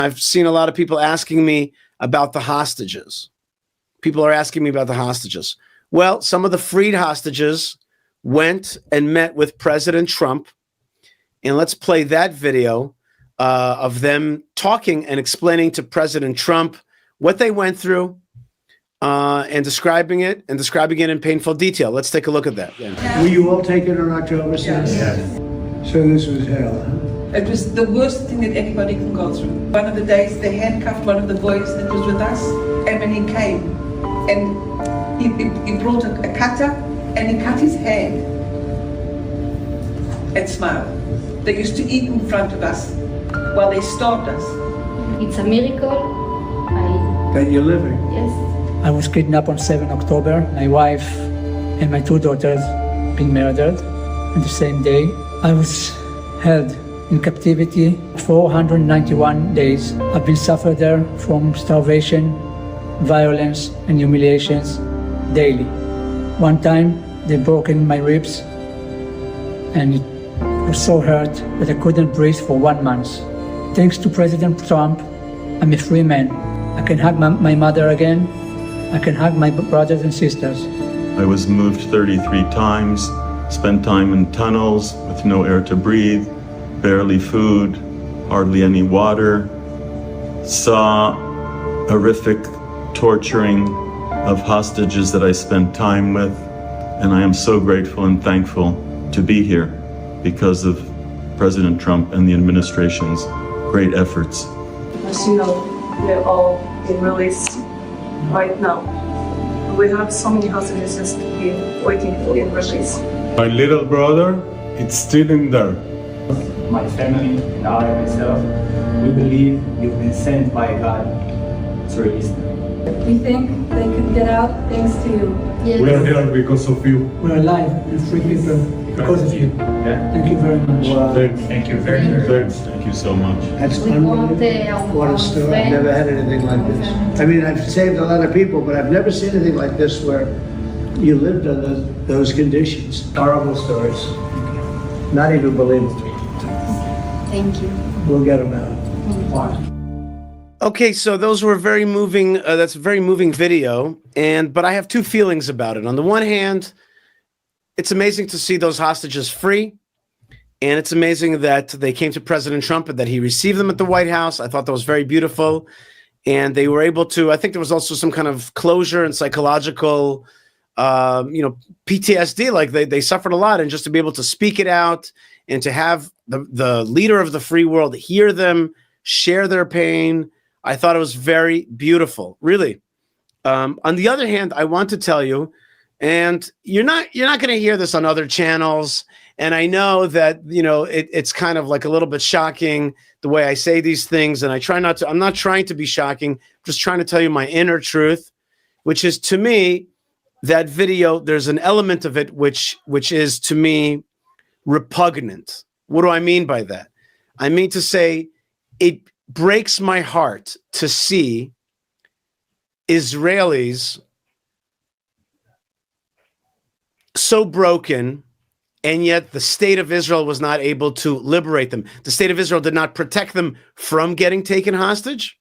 I've seen a lot of people asking me about the hostages. People are asking me about the hostages. Well, some of the freed hostages went and met with President Trump. And let's play that video of them talking and explaining to President Trump what they went through and describing it in painful detail. Let's take a look at that. Yeah. Were you all taken on October 7th? Yes. So this was hell, huh? It was the worst thing that anybody can go through. One of the days they handcuffed one of the boys that was with us, and when he came, and he brought a cutter, and he cut his hand and smiled. They used to eat in front of us while they starved us. It's a miracle. That you're living. Yes. I was kidnapped on 7 October. My wife and my 2 daughters being murdered on the same day. I was held in captivity 491 days. I've been suffered there from starvation, violence, and humiliations daily. One time they broken my ribs, and it was so hurt that I couldn't breathe for 1 month. Thanks to President Trump, I'm a free man. I can hug my mother again. I can hug my brothers and sisters. I was moved 33 times, spent time in tunnels with no air to breathe, barely food, hardly any water, saw horrific torturing of hostages that I spent time with, and I am so grateful and thankful to be here because of President Trump and the administration's great efforts. As you know, they're all being released right now. We have so many hostages just waiting for being released. My little brother, it's still in there. My family and I myself, we believe you've been sent by God to release them. We think they could get out thanks to you. Yes. We are here because of you. We're alive, we're free people because of you. Yeah. Thank you very much. Wow. Thank you very much. Thank you so much. That's unbelievable. What a story. I've never had anything like this. I mean, I've saved a lot of people, but I've never seen anything like this where you lived under those conditions. Horrible stories. Not even believable. Thank you. We'll get them out. Okay, so those were very moving. That's a very moving video, but I have two feelings about it. On the one hand, it's amazing to see those hostages free, and it's amazing that they came to President Trump and that he received them at the White House. I thought that was very beautiful, and they were able to. I think there was also some kind of closure and psychological, PTSD. Like they suffered a lot, and just to be able to speak it out and to have the leader of the free world hear them, share their pain. I thought it was very beautiful, really. On the other hand, I want to tell you, and you're not going to hear this on other channels. And I know that, it's kind of like a little bit shocking the way I say these things. And I'm not trying to be shocking, just trying to tell you my inner truth, which is, to me, that video, there's an element of it which is, to me, repugnant. What do I mean by that? I mean to say it breaks my heart to see Israelis so broken, and yet the state of Israel was not able to liberate them. The state of Israel did not protect them from getting taken hostage,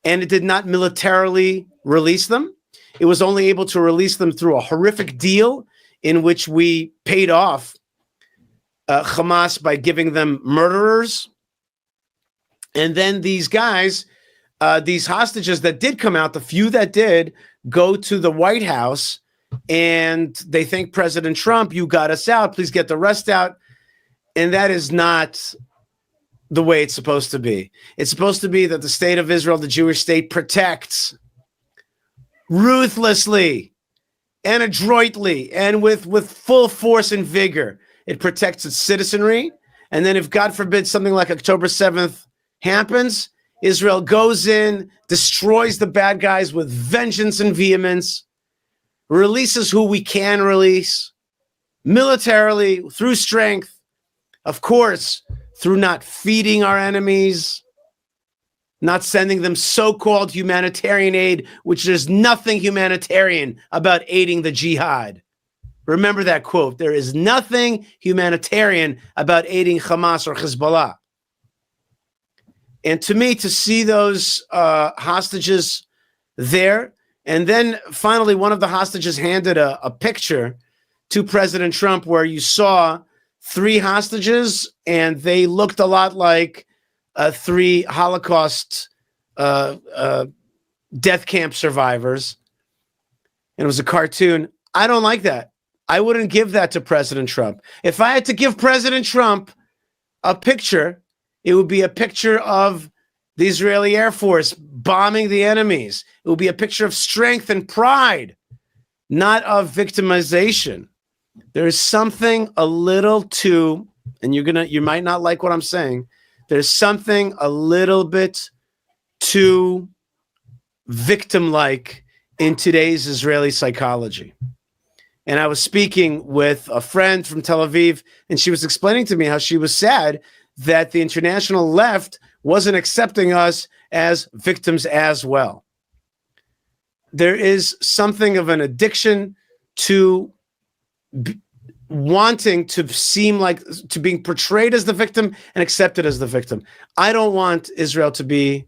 and it did not militarily release them. It was only able to release them through a horrific deal in which we paid off Hamas by giving them murderers. And then these guys, these hostages that did come out, the few that did, go to the White House and they thank President Trump, you got us out, please get the rest out. And that is not the way it's supposed to be. It's supposed to be that the state of Israel, the Jewish state, protects ruthlessly and adroitly and with full force and vigor. It protects its citizenry. And then if, God forbid, something like October 7th happens, Israel goes in, destroys the bad guys with vengeance and vehemence, releases who we can release, militarily, through strength, of course, through not feeding our enemies, not sending them so-called humanitarian aid, which there's nothing humanitarian about aiding the jihad. Remember that quote. There is nothing humanitarian about aiding Hamas or Hezbollah. And to me, to see those hostages there, and then finally one of the hostages handed a picture to President Trump where you saw 3 hostages, and they looked a lot like 3 Holocaust death camp survivors. And it was a cartoon. I don't like that. I wouldn't give that to President Trump. If I had to give President Trump a picture, it would be a picture of the Israeli Air Force bombing the enemies. It would be a picture of strength and pride, not of victimization. There's something a little too, and you might not like what I'm saying. There's something a little bit too victim-like in today's Israeli psychology. And I was speaking with a friend from Tel Aviv, and she was explaining to me how she was sad that the international left wasn't accepting us as victims as well. There is something of an addiction to wanting to seem like, to being portrayed as the victim and accepted as the victim. I don't want Israel to be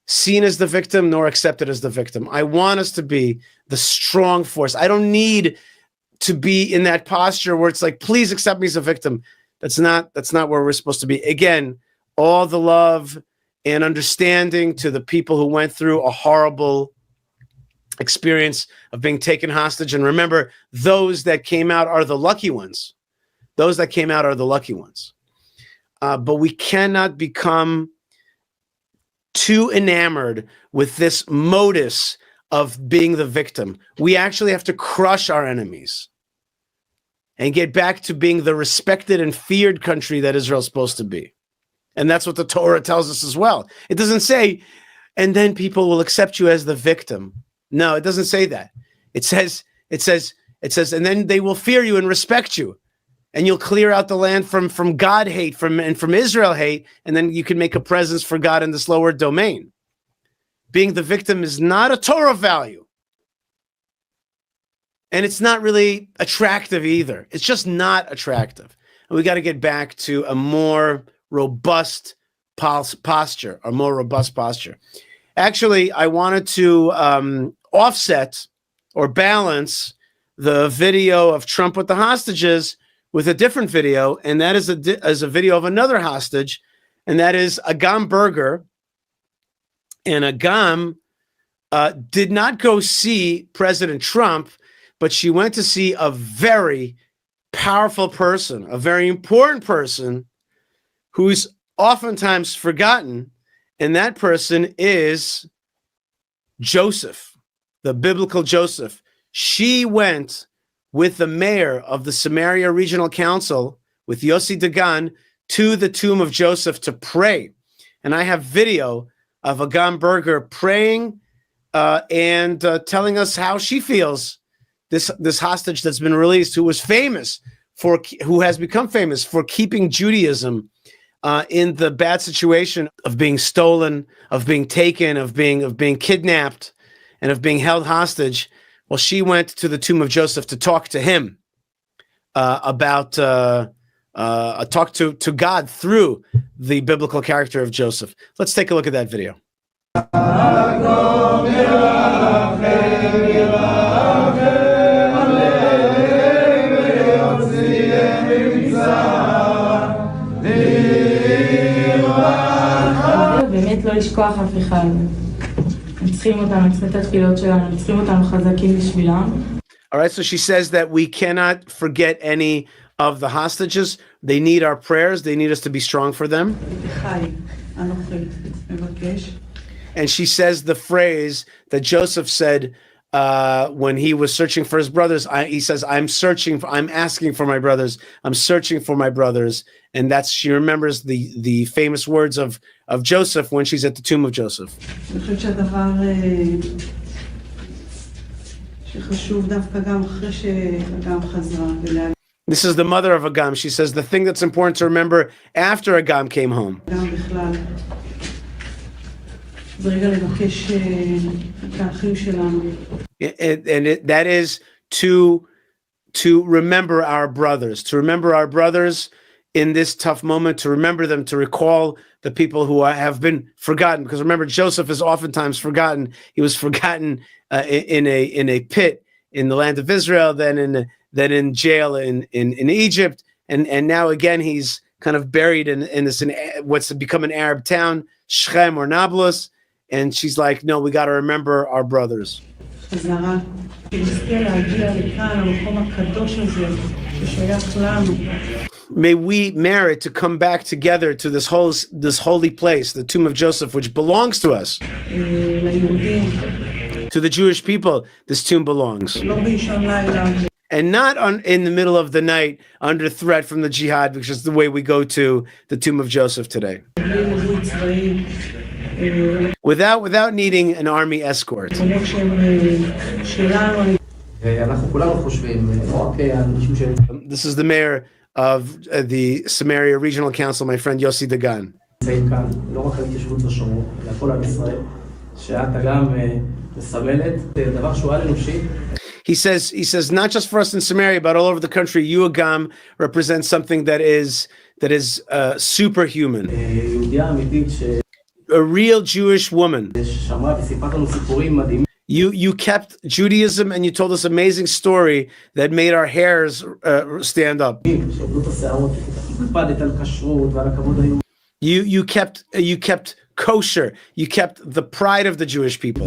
seen as the victim nor accepted as the victim. I want us to be the strong force. I don't need to be in that posture where it's like, please accept me as a victim. That's not where we're supposed to be. Again, all the love and understanding to the people who went through a horrible experience of being taken hostage. And remember, those that came out are the lucky ones. Those that came out are the lucky ones. But we cannot become too enamored with this modus of being the victim. We actually have to crush our enemies and get back to being the respected and feared country that Israel's supposed to be. And that's what the Torah tells us as well. It doesn't say, and then people will accept you as the victim. No, it doesn't say that. It says, and then they will fear you and respect you. And you'll clear out the land from God hate, from Israel hate, and then you can make a presence for God in this lower domain. Being the victim is not a Torah value. And it's not really attractive either. It's just not attractive. And we got to get back to a more robust posture, a more robust posture. Actually, I wanted to offset or balance the video of Trump with the hostages with a different video, and that is a video of another hostage, and that is Agam Berger. And Agam did not go see President Trump, but she went to see a very powerful person, a very important person who's oftentimes forgotten, and that person is Joseph, the biblical Joseph. She went with the mayor of the Samaria Regional Council, with Yossi Dagan, to the tomb of Joseph to pray. And I have video of Agam Berger praying and telling us how she feels this hostage that's been released, who has become famous for keeping Judaism in the bad situation of being stolen, of being taken, of being kidnapped, and of being held hostage. Well, she went to the tomb of Joseph to talk to him about talk to God through the biblical character of Joseph. Let's take a look at that video. באמת לא לשכוח אף אחד. צריכים אותנו, צריכים את התפילות שלנו, צריכים אותנו חזקים בשבילם. All right, so she says that we cannot forget any of the hostages. They need our prayers. They need us to be strong for them. And she says the phrase that Joseph said when he was searching for his brothers. He says, I'm asking for my brothers. I'm searching for my brothers. And she remembers the famous words of Joseph when she's at the tomb of Joseph. This is the mother of Agam. She says the thing that's important to remember after Agam came home. That is to remember our brothers. To remember our brothers in this tough moment, to remember them, to recall the people who have been forgotten. Because remember, Joseph is oftentimes forgotten. He was forgotten in a pit in the land of Israel, then in jail in Egypt, and now again he's kind of buried in this what's become an Arab town, Shechem or Nablus. And she's like, no, we got to remember our brothers. May we merit to come back together to this holy place, the tomb of Joseph, which belongs to us. To the Jewish people, this tomb belongs. And not in the middle of the night under threat from the jihad, which is the way we go to the tomb of Joseph today. Without needing an army escort. This is the mayor of the Samaria Regional Council, my friend Yossi Dagan. He says, not just for us in Samaria, but all over the country, you, Agam, represent something that is superhuman. A real Jewish woman. You kept Judaism and you told us amazing story that made our hairs stand up. You kept kosher. You kept the pride of the Jewish people.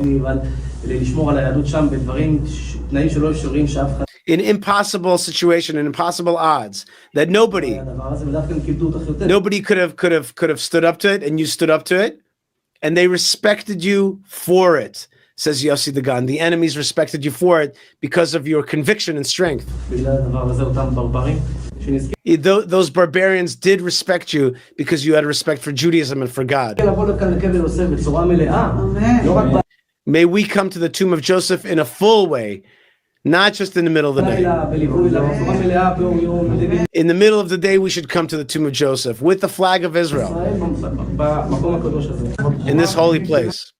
In impossible situation, in impossible odds, that nobody could have stood up to it, and you stood up to it, and they respected you for it, says Yossi Dagan. The enemies respected you for it because of your conviction and strength. Those barbarians did respect you because you had respect for Judaism and for God. May we come to the tomb of Joseph in a full way, not just in the middle of the night. In the middle of the day, we should come to the tomb of Joseph with the flag of Israel in this holy place.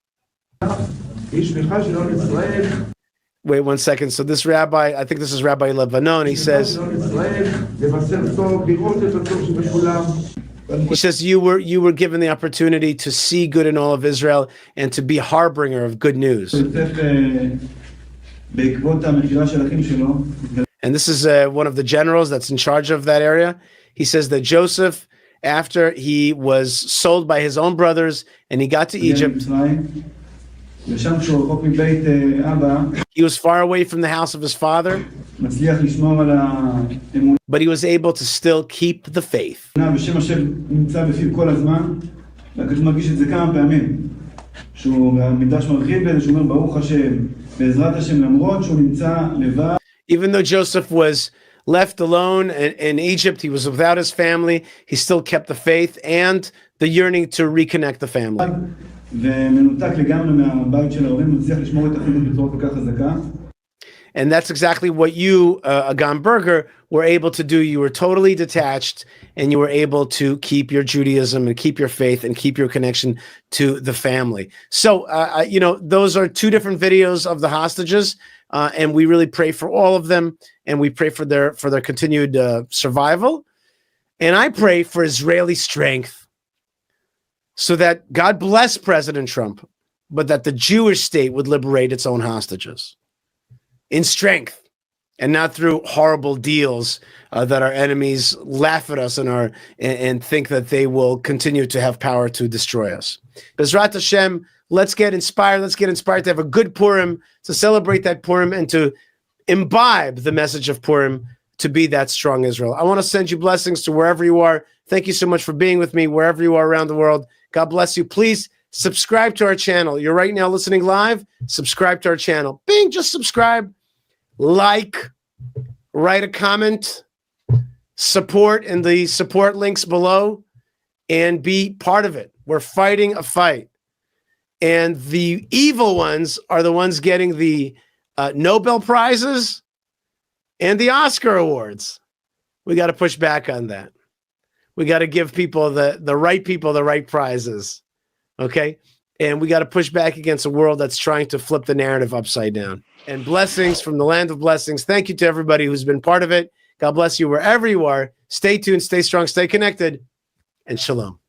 Wait 1 second. So this rabbi, I think this is Rabbi Lebanon, he says you were given the opportunity to see good in all of Israel and to be harbinger of good news. And this is one of the generals that's in charge of that area. He says that Joseph, after he was sold by his own brothers and he got to Egypt, he was far away from the house of his father, but he was able to still keep the faith. Even though Joseph was left alone in Egypt, he was without his family, he still kept the faith and the yearning to reconnect the family. And that's exactly what you, Agam Berger, were able to do. You were totally detached, and you were able to keep your Judaism and keep your faith and keep your connection to the family. So, those are two different videos of the hostages, and we really pray for all of them, and we pray for their continued survival. And I pray for Israeli strength, so that God bless President Trump, but that the Jewish state would liberate its own hostages in strength and not through horrible deals that our enemies laugh at us and think that they will continue to have power to destroy us. Bezrat Hashem, let's get inspired. Let's get inspired to have a good Purim, to celebrate that Purim and to imbibe the message of Purim to be that strong Israel. I want to send you blessings to wherever you are. Thank you so much for being with me wherever you are around the world. God bless you. Please subscribe to our channel. You're right now listening live. Subscribe to our channel. Bing, just subscribe, like, write a comment, support in the support links below, and be part of it. We're fighting a fight. And the evil ones are the ones getting the Nobel Prizes and the Oscar Awards. We got to push back on that. We got to give people the right prizes, okay? And we got to push back against a world that's trying to flip the narrative upside down. And blessings from the land of blessings. Thank you to everybody who's been part of it. God bless you wherever you are. Stay tuned, stay strong, stay connected, and shalom.